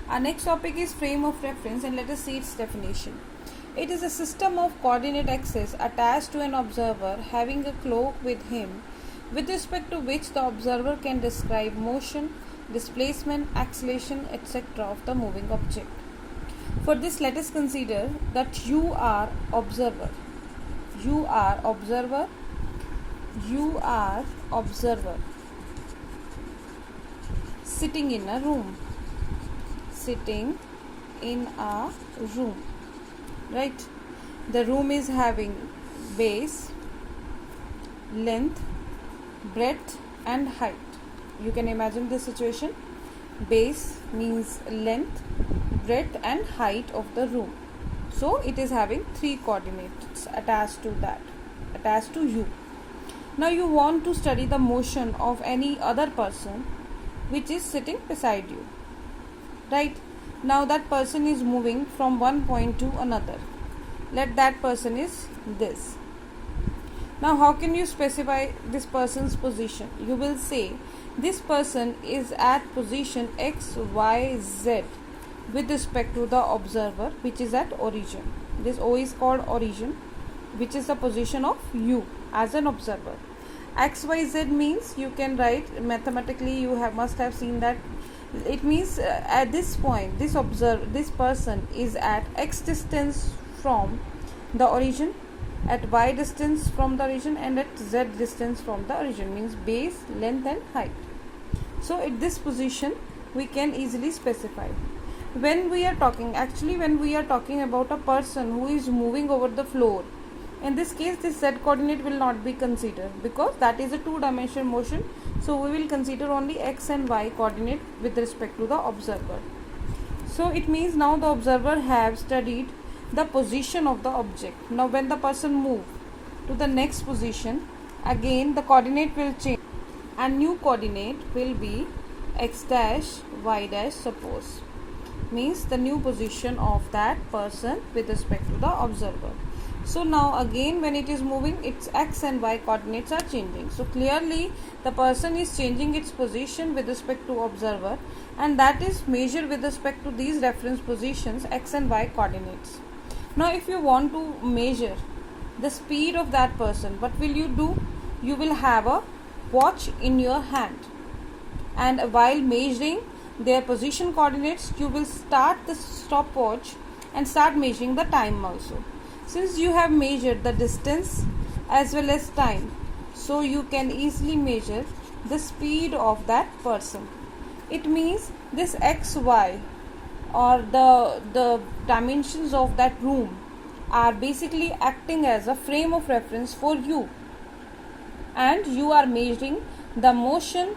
Our next topic is frame of reference, and let us see its definition. It is a system of coordinate axes attached to an observer having a cloak with him, with respect to which the observer can describe motion, displacement, acceleration, etc. of the moving object. For this, let us consider that you are observer. You are observer. You are observer. Sitting in a room. Sitting in a room. Right? The room is having base, length, breadth and height. You can imagine this situation. Base means length, breadth and height of the room. So it is having 3 coordinates attached to that, attached to you. Now you want to study the motion of any other person which is sitting beside you. Right? Now that person is moving from one point to another. Let that person is this. Now how can you specify this person's position? You will say this person is at position X, Y, Z with respect to the observer, which is at origin. This O is called origin, which is the position of you as an observer. X, Y, Z means you can write mathematically. You must have seen that. It means at this point, this person is at X distance from the origin, at Y distance from the origin, and at Z distance from the origin. Means base, length and height. So at this position we can easily specify. When we are talking about a person who is moving over the floor, in this case this Z coordinate will not be considered because that is a 2-dimensional motion. So we will consider only X and Y coordinate with respect to the observer. So it means now the observer have studied the position of the object. Now when the person move to the next position, again the coordinate will change and new coordinate will be X dash, Y dash, suppose. Means the new position of that person with respect to the observer. So now again when it is moving, its X and Y coordinates are changing. So clearly the person is changing its position with respect to observer, and that is measured with respect to these reference positions X and Y coordinates. Now if you want to measure the speed of that person, what will you do? You will have a watch in your hand, and while measuring their position coordinates, you will start the stopwatch and start measuring the time also. Since you have measured the distance as well as time, so you can easily measure the speed of that person. It means this X, Y or the dimensions of that room are basically acting as a frame of reference for you, and you are measuring the motion,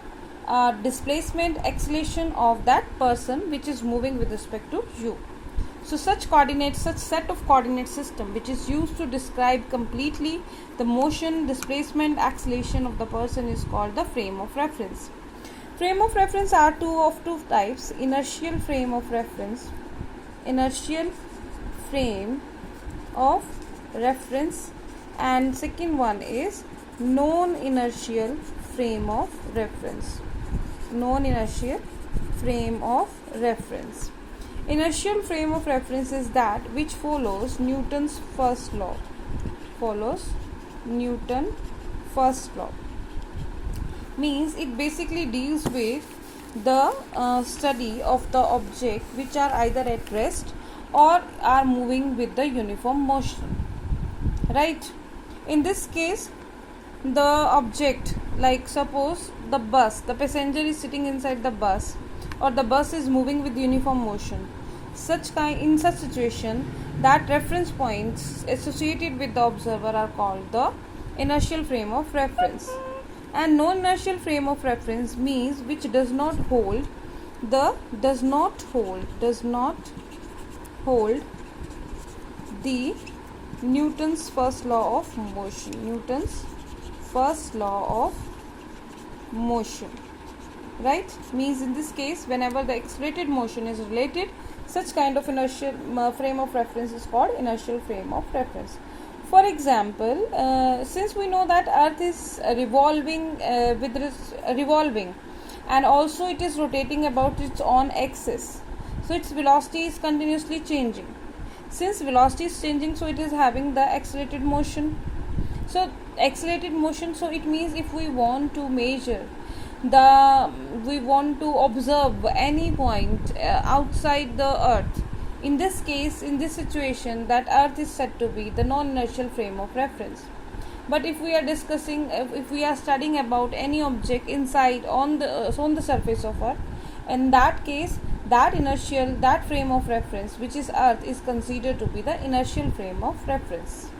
displacement, acceleration of that person which is moving with respect to you. So such set of coordinate system which is used to describe completely the motion, displacement, acceleration of the person is called the frame of reference. Frame of reference are two types: inertial frame of reference, and second one is non-inertial frame of reference. Inertial frame of reference is that which follows Newton's first law. Means it basically deals with the study of the object which are either at rest or are moving with the uniform motion. Right? In this case, the object, like suppose the passenger is sitting inside the bus, or the bus is moving with uniform motion. In such situation, that reference points associated with the observer are called the inertial frame of reference. And non-inertial frame of reference means which does not hold the Newton's first law of motion. Right? Means in this case, whenever the accelerated motion is related, such kind of inertial frame of reference is called inertial frame of reference. For example, since we know that Earth is revolving and also it is rotating about its own axis. So its velocity is continuously changing. Since velocity is changing, so it is having the accelerated motion. So accelerated motion, so it means if we want to measure we want to observe any point outside the earth, in this case, in this situation, that earth is said to be the non-inertial frame of reference. But if we are discussing, if we are studying about any object inside on the surface of earth, in that case, that frame of reference, which is earth, is considered to be the inertial frame of reference.